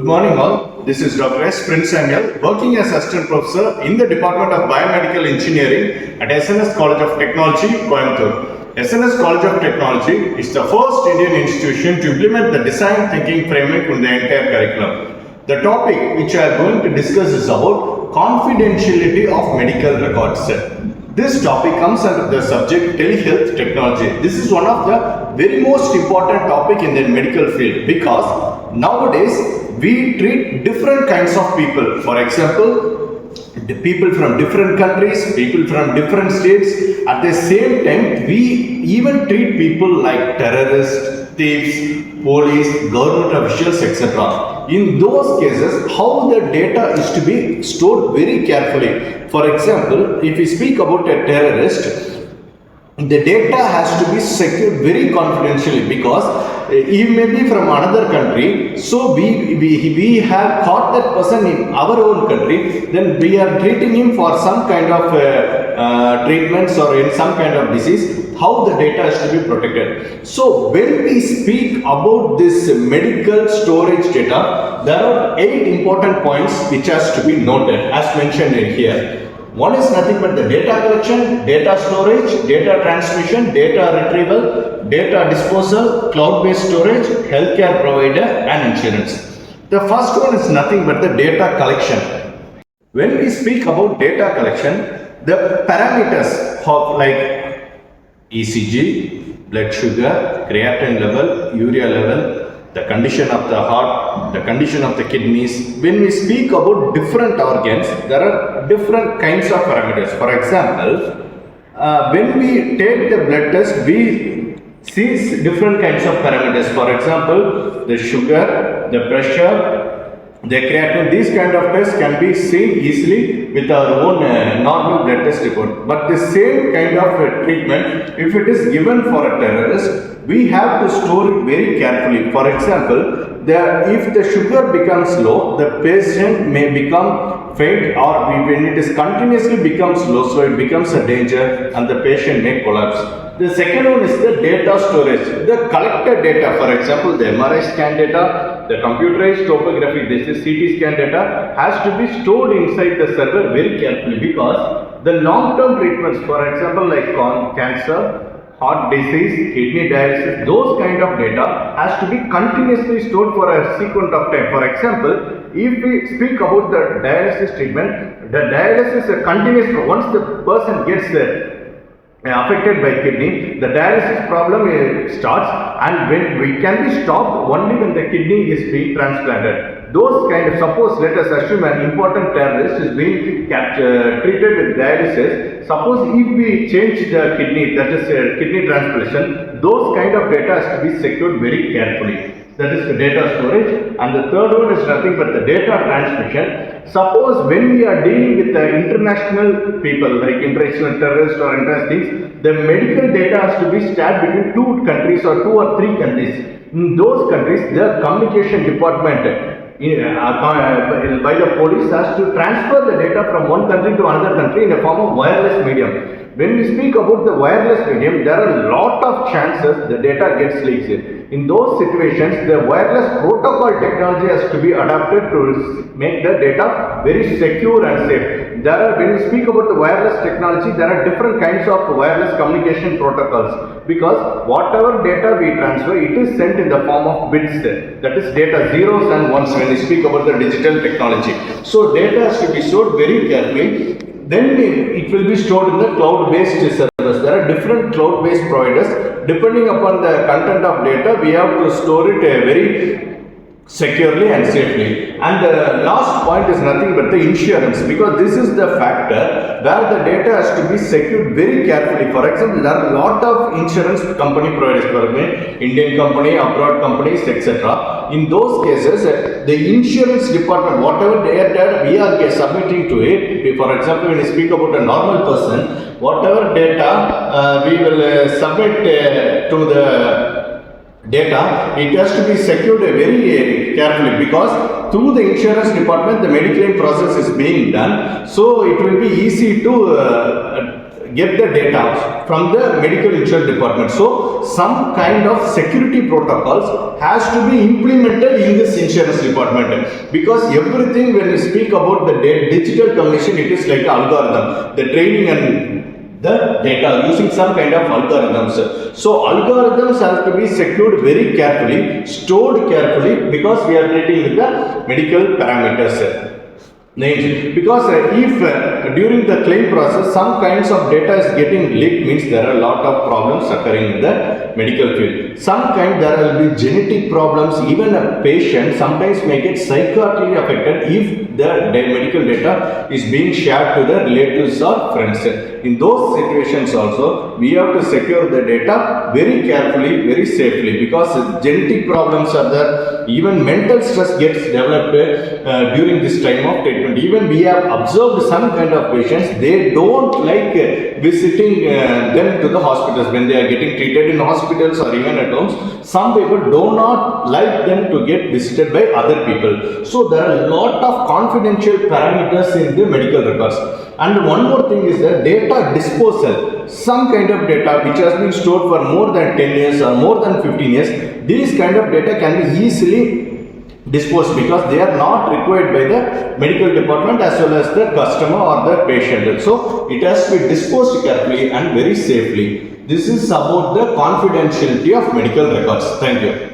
Good morning all. This is Dr. S. Prince Samuel, working as Assistant Professor in the Department of Biomedical Engineering at SNS College of Technology, Coimbatore. SNS College of Technology is the first Indian institution to implement the design thinking framework in the entire curriculum. The topic which I am going to discuss is about confidentiality of medical records. This topic comes under the subject telehealth technology. This is one of the very most important topic in the medical field because nowadays we treat different kinds of people. For example, the people from different countries, people from different states. At the same time, we even treat people like terrorists, thieves, police, government officials, etc. In those cases, how the data is to be stored very carefully. For example, if we speak about a terrorist, the data has to be secured very confidentially because he may be from another country. So we have caught that person in our own country, then we are treating him for some kind of treatments or in some kind of disease. How the data is to be protected. So when we speak about this medical storage data, there are 8 important points which has to be noted as mentioned in here. One is nothing but the data collection, data storage, data transmission, data retrieval, data disposal, cloud-based storage, healthcare provider and insurance. The first one is nothing but the data collection. When we speak about data collection, the parameters of like ECG, blood sugar, creatinine level, urea level, the condition of the heart, the condition of the kidneys. When we speak about different organs, there are different kinds of parameters. For example, when we take the blood test, we see different kinds of parameters. For example, the sugar, the pressure, the creatinine. These kind of tests can be seen easily with our own normal blood test report. But the same kind of treatment, if it is given for a terrorist, we have to store it very carefully. For example, if the sugar becomes low, the patient may become faint, or when it is continuously becomes low, so it becomes a danger and the patient may collapse. The second one is the data storage. The collected data, for example, the MRI scan data, the computerized topography, this is CT scan data, has to be stored inside the server very carefully because the long-term treatments, for example, like cancer, heart disease, kidney dialysis, those kind of data has to be continuously stored for a sequence of time. For example, if we speak about the dialysis treatment, the dialysis is continuous. Once the person gets affected by kidney, the dialysis problem starts, and when we can be stopped only when the kidney is being transplanted. Those kind of, suppose let us assume an important terrorist is being treated with dialysis. Suppose if we change the kidney, that is kidney transplantation, those kind of data has to be secured very carefully. That is the data storage. And the third one is nothing but the data transmission. Suppose when we are dealing with the international people like international terrorists or international things, the medical data has to be shared between 2 countries or 2 or 3 countries. In those countries, the communication department by the police has to transfer the data from one country to another country in a form of wireless medium. When we speak about the wireless medium, there are a lot of chances the data gets leaked. In those situations, the wireless protocol technology has to be adapted to make the data very secure and safe. When we speak about the wireless technology, there are different kinds of wireless communication protocols because whatever data we transfer, it is sent in the form of bits. That is data zeros and ones when we speak about the digital technology. So data has to be stored very carefully. Then it will be stored in the cloud-based servers. There are different cloud-based providers. Depending upon the content of data, we have to store it very securely and safely. And the last point is nothing but the insurance, because this is the factor where the data has to be secured very carefully. For example, there are a lot of insurance company providers, Indian company, abroad companies, etc. In those cases, the insurance department, whatever data we are submitting to it, for example, when we speak about a normal person, whatever data we will submit to the data, it has to be secured very carefully because through the insurance department the medical claim process is being done, so it will be easy to get the data from the medical insurance department. So some kind of security protocols has to be implemented in this insurance department, because everything when we speak about the digital communication, it is like algorithm, the training and the data using some kind of algorithms. So algorithms have to be secured very carefully, stored carefully, because we are dealing with the medical parameters. Because if during the claim process some kinds of data is getting leaked, means there are a lot of problems occurring in the medical field. Some kind there will be genetic problems, even a patient sometimes may get psychiatrically affected if the medical data is being shared to the relatives or friends. In those situations also we have to secure the data very carefully, very safely, because genetic problems are there, even mental stress gets developed during this time of treatment. Even we have observed some kind of patients, they don't like visiting them to the hospitals when they are getting treated in hospitals or even at homes. Some people do not like them to get visited by other people. So there are a lot of confidential parameters in the medical records. And one more thing is the data disposal. Some kind of data which has been stored for more than 10 years or more than 15 years, these kind of data can be easily disposed, because they are not required by the medical department as well as the customer or the patient. So it has to be disposed carefully and very safely. This is about the confidentiality of medical records. Thank you.